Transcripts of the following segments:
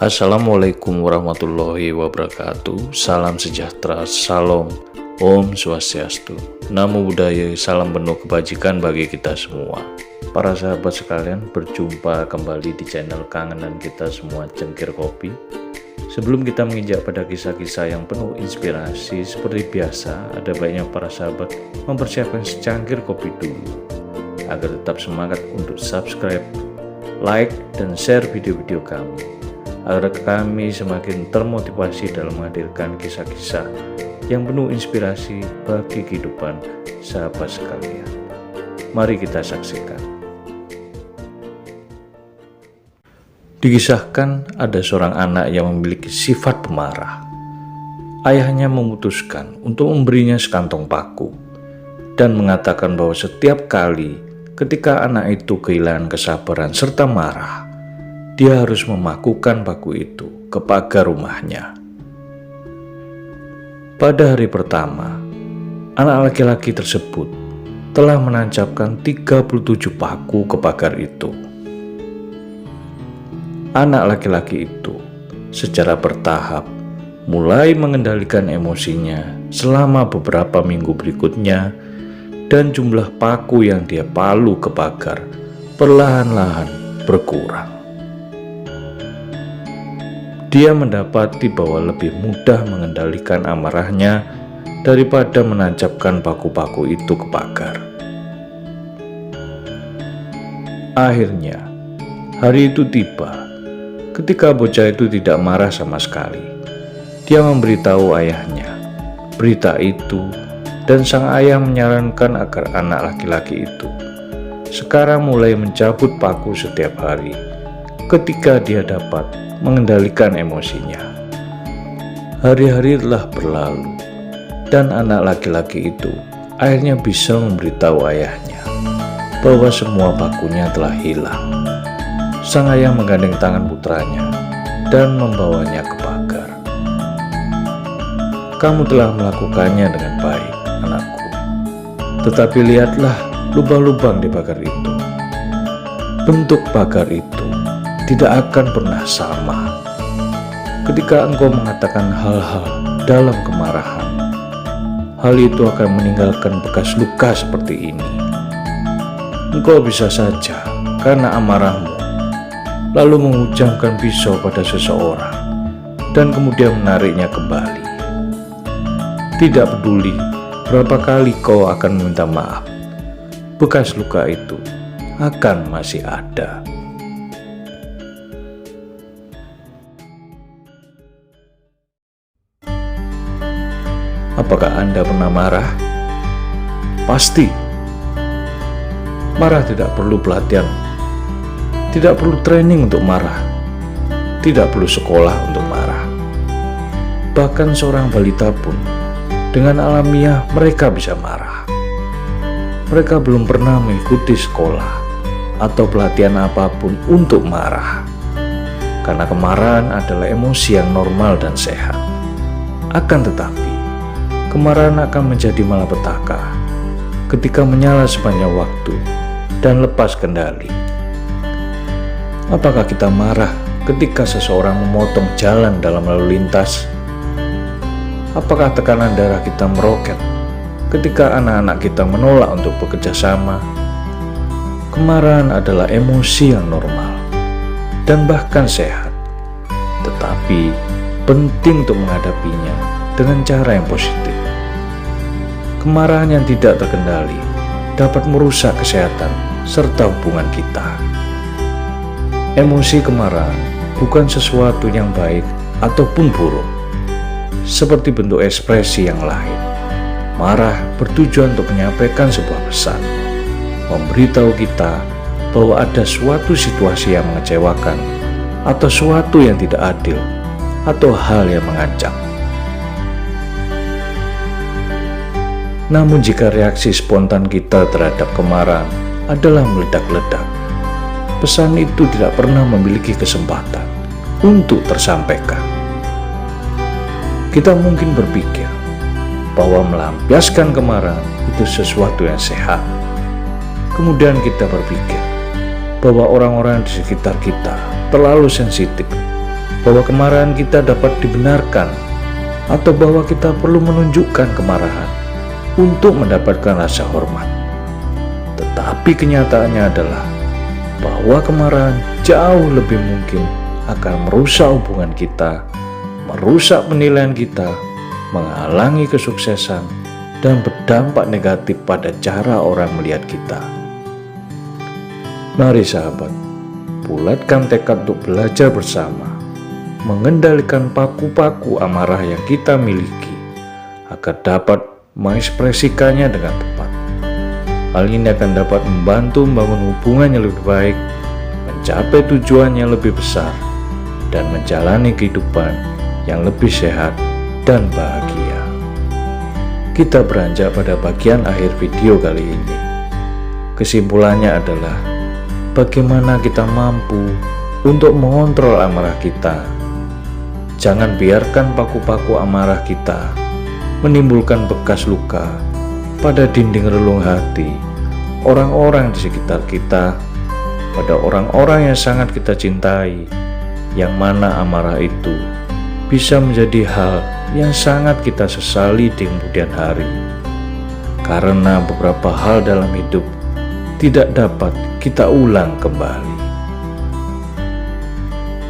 Assalamualaikum warahmatullahi wabarakatuh. Salam sejahtera, salam, Om Swastiastu, Namo Buddhaya, salam penuh kebajikan bagi kita semua. Para sahabat sekalian, berjumpa kembali di channel Kangenan Kita Semua Cengkir Kopi. Sebelum kita menginjak pada kisah-kisah yang penuh inspirasi, seperti biasa, ada baiknya para sahabat mempersiapkan secangkir kopi dulu, agar tetap semangat untuk subscribe, like, dan share video-video kami, agar kami semakin termotivasi dalam menghadirkan kisah-kisah yang penuh inspirasi bagi kehidupan sahabat sekalian. Mari kita saksikan. Dikisahkan ada seorang anak yang memiliki sifat pemarah. Ayahnya memutuskan untuk memberinya sekantong paku dan mengatakan bahwa setiap kali ketika anak itu kehilangan kesabaran serta marah, dia harus memakukan paku itu ke pagar rumahnya. Pada hari pertama, anak laki-laki tersebut telah menancapkan 37 paku ke pagar itu. Anak laki-laki itu secara bertahap mulai mengendalikan emosinya selama beberapa minggu berikutnya, dan jumlah paku yang dia palu ke pagar perlahan-lahan berkurang. Dia mendapati bahwa lebih mudah mengendalikan amarahnya daripada menancapkan paku-paku itu ke pagar. Akhirnya, hari itu tiba ketika bocah itu tidak marah sama sekali. Dia memberitahu ayahnya berita itu, dan sang ayah menyarankan agar anak laki-laki itu sekarang mulai mencabut paku setiap hari ketika dia dapat mengendalikan emosinya. Hari-hari telah berlalu, dan anak laki-laki itu akhirnya bisa memberitahu ayahnya bahwa semua pakunya telah hilang. Sang ayah menggandeng tangan putranya dan membawanya ke pagar. "Kamu telah melakukannya dengan baik, anakku. Tetapi lihatlah lubang-lubang di pagar itu. Bentuk pagar itu tidak akan pernah sama. Ketika engkau mengatakan hal-hal dalam kemarahan, hal itu akan meninggalkan bekas luka seperti ini. Engkau bisa saja karena amarahmu lalu menghujamkan pisau pada seseorang dan kemudian menariknya kembali. Tidak peduli berapa kali kau akan meminta maaf, bekas luka itu akan masih ada." Apakah Anda pernah marah? Pasti. Marah tidak perlu pelatihan, tidak perlu training untuk marah, tidak perlu sekolah untuk marah. Bahkan seorang balita pun dengan alamiah mereka bisa marah. Mereka belum pernah mengikuti sekolah atau pelatihan apapun untuk marah, karena kemarahan adalah emosi yang normal dan sehat. Akan tetapi, kemarahan akan menjadi malapetaka ketika menyala sepanjang waktu dan lepas kendali. Apakah kita marah ketika seseorang memotong jalan dalam lalu lintas? Apakah tekanan darah kita meroket ketika anak-anak kita menolak untuk bekerja sama? Kemarahan adalah emosi yang normal dan bahkan sehat, tetapi penting untuk menghadapinya dengan cara yang positif. Kemarahan yang tidak terkendali dapat merusak kesehatan serta hubungan kita. Emosi kemarahan bukan sesuatu yang baik ataupun buruk. Seperti bentuk ekspresi yang lain, marah bertujuan untuk menyampaikan sebuah pesan, memberitahu kita bahwa ada suatu situasi yang mengecewakan, atau suatu yang tidak adil, atau hal yang mengancam. Namun jika reaksi spontan kita terhadap kemarahan adalah meledak-ledak, pesan itu tidak pernah memiliki kesempatan untuk tersampaikan. Kita mungkin berpikir bahwa melampiaskan kemarahan itu sesuatu yang sehat. Kemudian kita berpikir bahwa orang-orang di sekitar kita terlalu sensitif bahwa kemarahan kita dapat dibenarkan, atau bahwa kita perlu menunjukkan kemarahan untuk mendapatkan rasa hormat. Tetapi kenyataannya adalah bahwa kemarahan jauh lebih mungkin akan merusak hubungan kita, merusak penilaian kita, menghalangi kesuksesan, dan berdampak negatif pada cara orang melihat kita. Mari sahabat, bulatkan tekad untuk belajar bersama, mengendalikan paku-paku amarah yang kita miliki, agar dapat mengekspresikannya dengan tepat. Hal ini akan dapat membantu membangun hubungan yang lebih baik, mencapai tujuan yang lebih besar, dan menjalani kehidupan yang lebih sehat dan bahagia. Kita beranjak pada bagian akhir video kali ini. Kesimpulannya adalah bagaimana kita mampu untuk mengontrol amarah kita. Jangan biarkan paku-paku amarah kita menimbulkan bekas luka pada dinding relung hati orang-orang di sekitar kita, pada orang-orang yang sangat kita cintai, yang mana amarah itu bisa menjadi hal yang sangat kita sesali di kemudian hari, karena beberapa hal dalam hidup tidak dapat kita ulang kembali.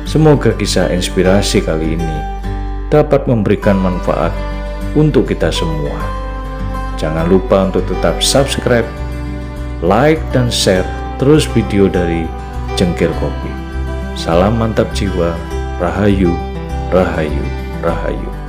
Semoga kisah inspirasi kali ini dapat memberikan manfaat untuk kita semua. Jangan lupa untuk tetap subscribe, like, dan share terus video dari Cengkir Kopi. Salam mantap jiwa, rahayu, rahayu, rahayu.